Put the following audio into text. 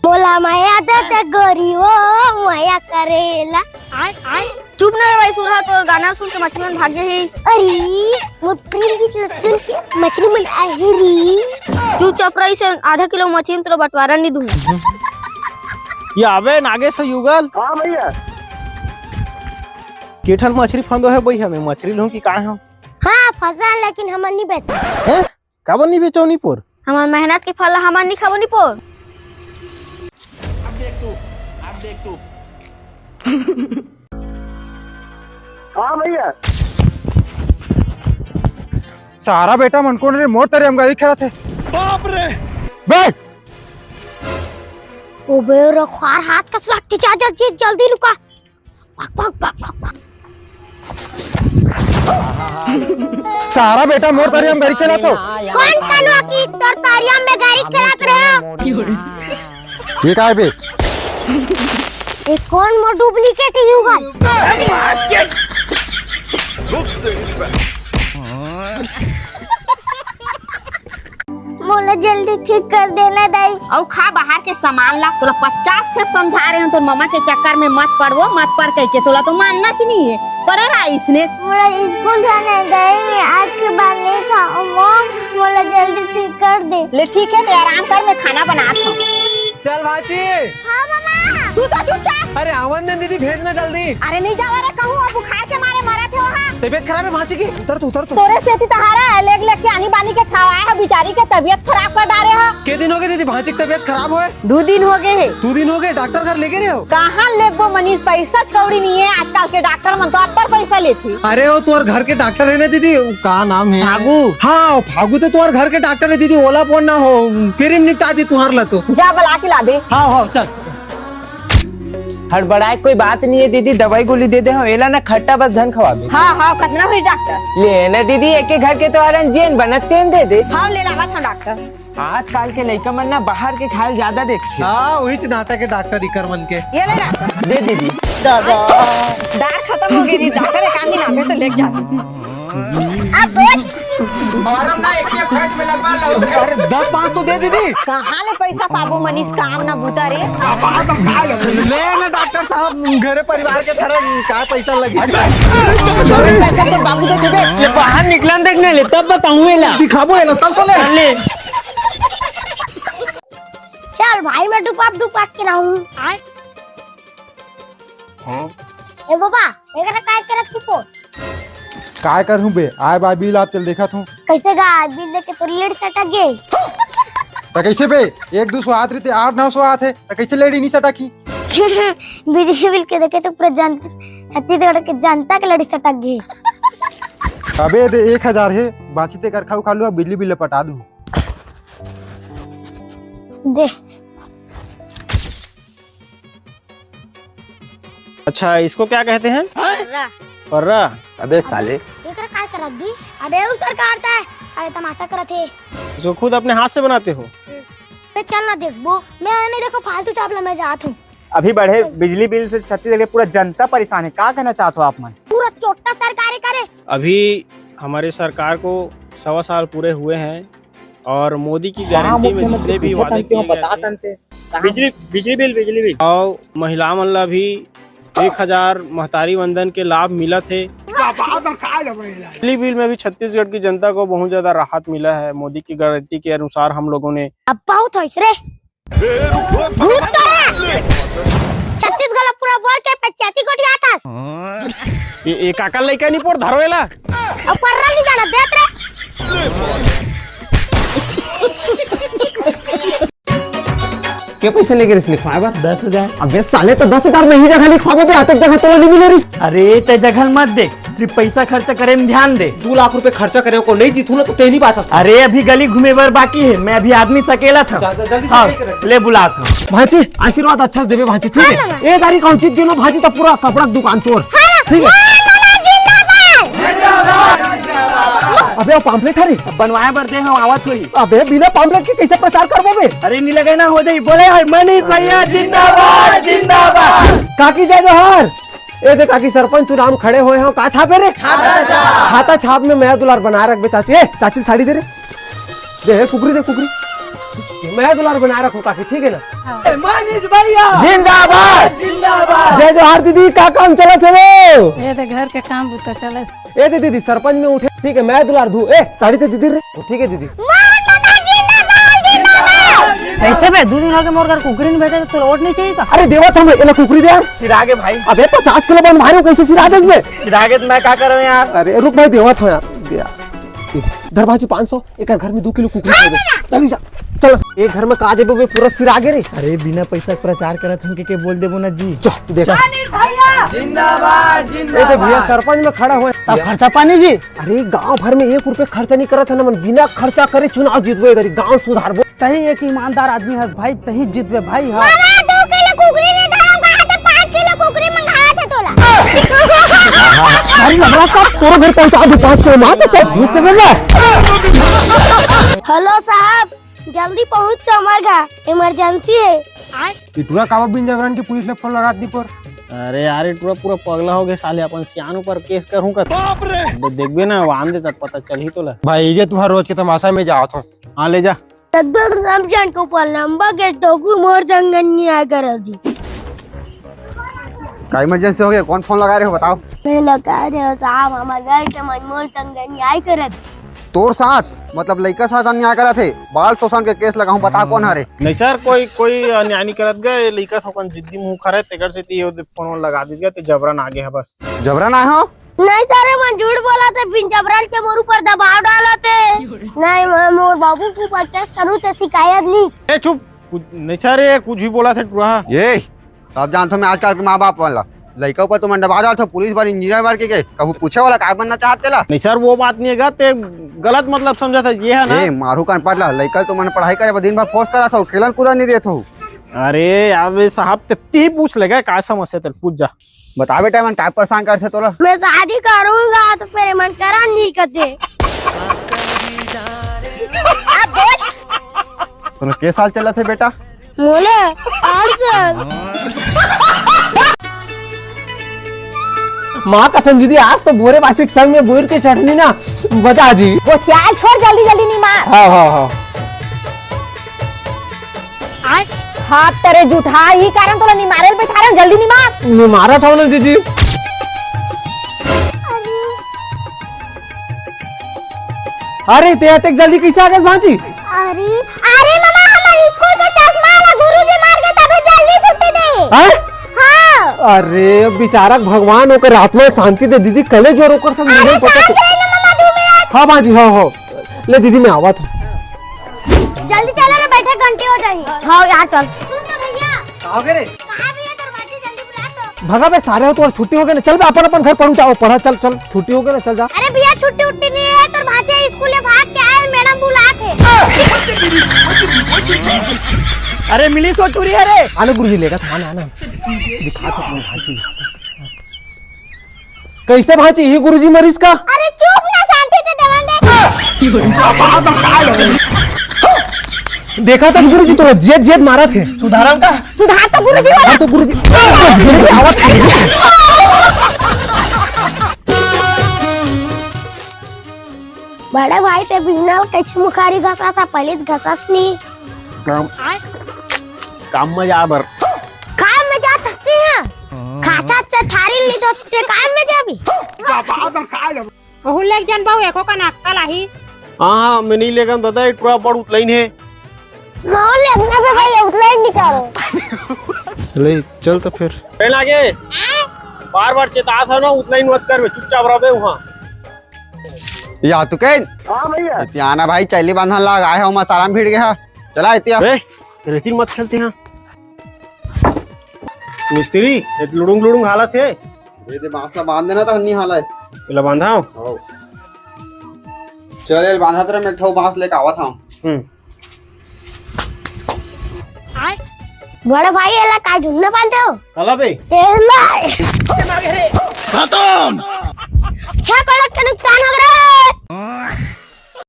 बोला माया दे गोरी वो माया करेला। चुप ना भाई सुरहा तो गाना सुन के मछली मन भाग जाही। अरे वो प्रेम गीत सुन के मछली मन आहिरी। चुपचाप रही से आधा किलो मछली तो बंटवारा नहीं दूंगा। ये आवे नागे से युगल। हाँ भैया केठन मछली फंदो है भैया मैं मछली लूं कि काहे हम। हाँ फंसा लेकिन हमन नहीं बेचा। हैं काबर नहीं बेचो नी पोर। हमार मेहनत के फल हमार नहीं खाबो नहीं पोर। अब देख तू हाँ भैया सारा बेटा मन को ने मोर तरे हम गाड़ी खेला थे। बाप रे बैठ ओ बेरो खार हाथ कस रखते चाचा जल्दी लुका। भाग भाग भाग भाग। सारा बेटा मोर तरे हम गाड़ी खेला तो। कौन कनवा की तोर तारिया में गाड़ी खेलत रहे हो? ये काय बे ये कौन मो डुप्लीकेट युगल? मोला जल्दी ठीक कर देना दाई। और खा बाहर के सामान ला। तोला 50 खेप समझा रहे हो तो मामा के चक्कर में मत पड़वो मत पड़ कह के तोला तो मानना चाहिए पर रहा इसने। मोला स्कूल जाना है दाई मैं आज के बाद नहीं खाऊं। मॉम मोला जल्दी ठीक कर दे। ले ठीक है तो आराम कर मैं खाना बनाता हूँ। चल भाची। हाँ मामा। सुता चुपचाप। अरे आवन दीदी भेजना जल्दी। अरे नहीं जावा रे कहूँ और बुखार के मारे मरा थे वहाँ। तबीयत खराब है भाची की। उतर तू तोरे से तहारा है लेग लेग के आनी बानी के खवाया है बेचारी के तबीयत खराब कर डाले है। के दिन हो गए दीदी भाची की तबीयत खराब हुए। 2 दिन हो गए है। 2 दिन हो गए डॉक्टर घर लेके रहे हो। कहाँ लेगो मनीष पैसा कौड़ी नहीं है आजकल के डॉक्टर मन तो अपर पैसा लेते। अरे वो तुम्हारे घर के डॉक्टर है ना दीदी का नाम है फागू। हाँ फागू तो तुम्हारे घर के डॉक्टर है दीदी ओला फोन ना हो फिर निपटा दी तुम्हार ला तो। जा बुला के ला दे। हाँ चल हड़बड़ाए कोई बात नहीं है दीदी दवाई गोली दे दे हो एला ना खट्टा बस धन खवा दे। हाँ कितना हुई डॉक्टर ले ना दीदी एक एक घर के तो आरन जेन बनत तेन दे दे। हाँ ले लावा था डॉक्टर। आजकल के लड़का मन ना बाहर के खाए ज्यादा देखते। हाँ वही नाटक के डॉक्टर इकर मन के। ये ले डॉक्टर दे दीदी। दार खत्म हो गई डॉक्टर एक आदमी नामे तो लेके जाते। अब अरे 10-5 तो दे दीदी। कहाँ ले पैसा पाबो मनीष काम ना बूता रे। ले ना डॉक्टर साहब घरे परिवार के तरह का पैसा लगे। पैसा तो बाबू दे देबे ले बाहर निकलन देखने ले तब बताऊं एला दिखाबो एला तब तो ले। चल भाई मैं डुपाक के रहूं। ए बाबा एकरा काय करत तू को? काय करूं बे आय बा बिल आतेल देखा तू। कैसे गा बिल देके तो लेट सटक गए। तो कैसे बे 1-200 आत रहते 8-900 आत है तो कैसे लेडी नहीं सटा की। बिजली बिल के देखे तो पूरा जनता छत्तीसगढ़ के जनता के लड़ी सटक गए। अबे दे 1000 है बाचीते कर खाऊ खालू बिजली बिल पटा दूं। दे अच्छा इसको क्या कहते हैं पर्रा। अबे साले एकरा काय करत दी? अबे उधर काटता है अरे तमाशा करत है। इसको खुद अपने हाथ से बनाते हो। तो चल ना देखबो मैं नहीं देखो फालतू चापला मैं जात हूँ। अभी बढ़े बिजली बिल से छत्तीसगढ़ पूरा जनता परेशान है क्या कहना चाहते हो आप मन। पूरा चोटा सरकारी करे। अभी हमारे सरकार को 1.25 साल पूरे हुए हैं और मोदी की गारंटी में जितने भी वादे किए गए थे बिजली बिल और महिला मन ला भी 1000 महतारी वंदन के लाभ मिला थे। बिजली बिल में भी छत्तीसगढ़ की जनता को बहुत ज्यादा राहत मिला है। मोदी की गारंटी के अनुसार हम लोगों ने अब बहुत होइस रे भूत तोरा छत्तीसगढ़ पूरा बोर के पंचायती कोठी आतास। ये काका लइका नहीं पोर धरवेला अब पर्रा निकाल देत रे। क्या पैसे लेके रिस लिखवाए बा 10,000। अबे साले तो 10,000 में ही जगह लिखवाबे बे आतक जगह तो नहीं मिले रिस। अरे ते जगह मत देख सिर्फ पैसा खर्चा करे में ध्यान दे। 2 लाख रुपए खर्चा करे को नहीं जीतू ना तो तेरी बात। अरे अभी गली घूमे बर बाकी है मैं अभी आदमी से अकेला था। हाँ, ले बुला था भाजी आशीर्वाद अच्छा देवे भाजी ठीक है। ए गाड़ी कौन चीज दिनो भाजी तो पूरा कपड़ा दुकान तोड़ ठीक है। अबे वो पाम्पलेट हरी बनवाए बर दे हम आवाज हुई। अबे बिना पाम्पलेट के कैसे प्रचार करबो बे। अरे नहीं लगे ना हो जाई बोले है मनीष भैया जिंदाबाद जिंदाबाद। काकी जय जोहर। ए दे काकी सरपंच चुनाव खड़े हुए हो का छापे रे खाता छाप में मैं दुलार बना रख बे चाची। ए चाची साड़ी दे रे दे कुकरी दे कुकरी मैं दुलार बना रखूं काफी, ठीक है ना? मनीष भैया जिंदाबाद जिंदाबाद। जय जोहार दीदी, का काम चला थे वो? ये तो घर के काम बुता चले। ए दीदी सरपंच में उठे, ठीक है मैं दुलार धू। ए साड़ी तो दीदी रे, ठीक है दीदी। कैसे बे 2 दिन हो गए मोर घर कुकरी नहीं भेजा तो वोट नहीं चाहिए था। अरे देवा था मैं कुकरी दे यार। चिरागे भाई, अबे 50 किलो बन भारी हो कैसे सिराज में? चिरागे तो मैं क्या कर रहा हूँ यार। अरे रुक भाई देवा था यार। दरबाजी 500 एक घर में 2 किलो कुकरी दे दे। चल जा चल, एक घर में का देबो बे पूरा सिरागे रे। अरे बिना पैसा के प्रचार करत हम के बोल देबो ना जी। चल देख जिंदाबाद ए तो भैया सरपंच में खड़ा हुए तब खर्चा पानी जी। अरे गांव भर में 1 रुपए खर्चा नहीं करत है ना, मन बिना खर्चा करे चुनाव जीतबे इधर गांव सुधारबो। तही एक ईमानदार आदमी है भाई, तही जीतबे भाई। हाँ 2 किलो कुकरी नहीं धरम कहा था, 5 किलो कुकरी मंगाया था तोला। अरे लगला कब तोरा घर पहुंचा दू 5 किलो मां तो सब झूठ बोल रहा है। हेलो साहब, जल्दी पहुंच तो हमारे घर, इमरजेंसी है। इतना कावा बिन जगरन की पुलिस ने फोन लगा दी पर। अरे यार ये पूरा पगला हो गए साले, अपन सियानो पर केस करूं का। देखबे ना वान दे तब पता चल ही तोला। भाई ये तुम्हारा रोज के तमाशा में जात हूँ। हाँ ले जा। लगभग रमजान को ऊपर लंबा के टोकू मोर जंगनी आ कर दी। का इमरजेंसी हो गया? कौन फोन लगा रहे हो बताओ? मैं लगा रहे हो साहब, हमारे घर के मनमोल तंगनी आई करत। तोर साथ मतलब लड़का साथ अन्याय करा थे, बाल शोषण के केस लगाऊं, बता कौन हरे? नहीं सर, कोई अन्याय नहीं करत गए, लइका थोकन जिद्दी मुंह खरे तेकर से ती फोन लगा दी गया, ते जबरन आगे है बस। जबरन आए हो? नहीं सर, मैं झूठ बोला था, बिन जबरन के मोर ऊपर दबाव डाला थे। नहीं मैं मोर बाबू को पचास करूँ तो शिकायत नहीं। ए चुप, नहीं सर ये कुछ भी बोला था। ये सब जानते हो मैं आजकल के माँ बाप वाला लड़का ऊपर तुम दबा डाल, पुलिस बार इंजीनियर बार के कभी पूछे वाला क्या बनना चाहते ला? नहीं सर वो बात नहीं है, ते गलत मतलब समझा था ये है ना। ए मारू कान पड़ला, लड़का तुमने पढ़ाई करे दिन भर फोर्स करा था, खेलन कूदा नहीं देते हो। अरे यार साहब ते पूछ लेगा क्या समस्या तेरे, पूछ जा। बता बेटा मन क्या परेशान कर से तोला? मैं शादी करूंगा तो फिर मन करा नहीं करते। तोला के साल चला थे बेटा? बोले 8 साल। माँ कसम दीदी, आज तो भोरे वासिक संग में बोर के चटनी ना बचा जी। वो क्या छोड़ जल्दी नहीं मार। हाँ हाथ तेरे जूठा ही कारण तो नहीं मारे बैठा रहे, जल्दी नहीं मार। मैं मारा था ना दीदी। अरे ते तक जल्दी कैसे आ गए भांजी? अरे मामा, हमारे स्कूल का चश्मा वाला गुरुजी मार के तभी जल्दी छुट्टी दे। हाँ? हाँ। अरे बेचारा भगवान होकर आत्मा शांति दे दीदी, कले जोर होकर सब नहीं पता। हाँ भांजी हाँ ले दीदी मैं आवा था। जल्दी चलो ना, बैठे घंटे हो जाएंगे। हाँ यार चल। सुन तो भैया, कहाँ गए? कहाँ भैया दरवाजे जल्दी बुला तो। भगा बे सारे हो तो छुट्टी हो गए ना, चल बे अपन घर पढ़ू जाओ, पढ़ा चल छुट्टी हो गए ना, चल जा। अरे भैया छुट्टी उट्टी नहीं है, तो भाचे स्कूल में भाग के आए, मैडम बुला थे। अरे मिली तो टूरी है रे। आलो गुरुजी लेगा था आना दिखा तो अपनी भांजी। कैसे भांजी ही गुरुजी मरीज का? अरे चुप ना, शांति से देवन देखा था गुरुजी तो जेद मारा थे। सुधारम का सुधार तो गुरुजी वाला। तो गुरुजी बड़ा भाई ते बिना कैसे मुखारी घसा था, पहले घसास नहीं। काम में जा बर। काम में जा सकते हैं, खाता से थारी ली तो ते काम में जा भी। कहूं लेक जान पाऊ एको का नाकल आही। हाँ मैं नहीं लेगा दादा, ये पूरा बड़ उतलाइन है। माहौल अपना पे भाई उतला ही निकालो। ले चल तो फिर। नागेश बार चेता था ना, उतलाइन मत कर, चुपचाप रहे वहाँ। या तू कह इतियाना भाई चैली बांधन लग आए हो, मसाला में भिड़ गया चला इतिया। रेती मत खेलते हैं मिस्त्री, एक लुड़ुंग हालत है। ये बांसला बांध देना था, नहीं हाल है पहले बांधा हूँ। चल बांधा तेरा मैं ठो बांस लेके आवा था। बड़ा भाई एला का झुन्ना बांधे हो? कला बे खत्म। 6 करोड़ का नुकसान हो गया।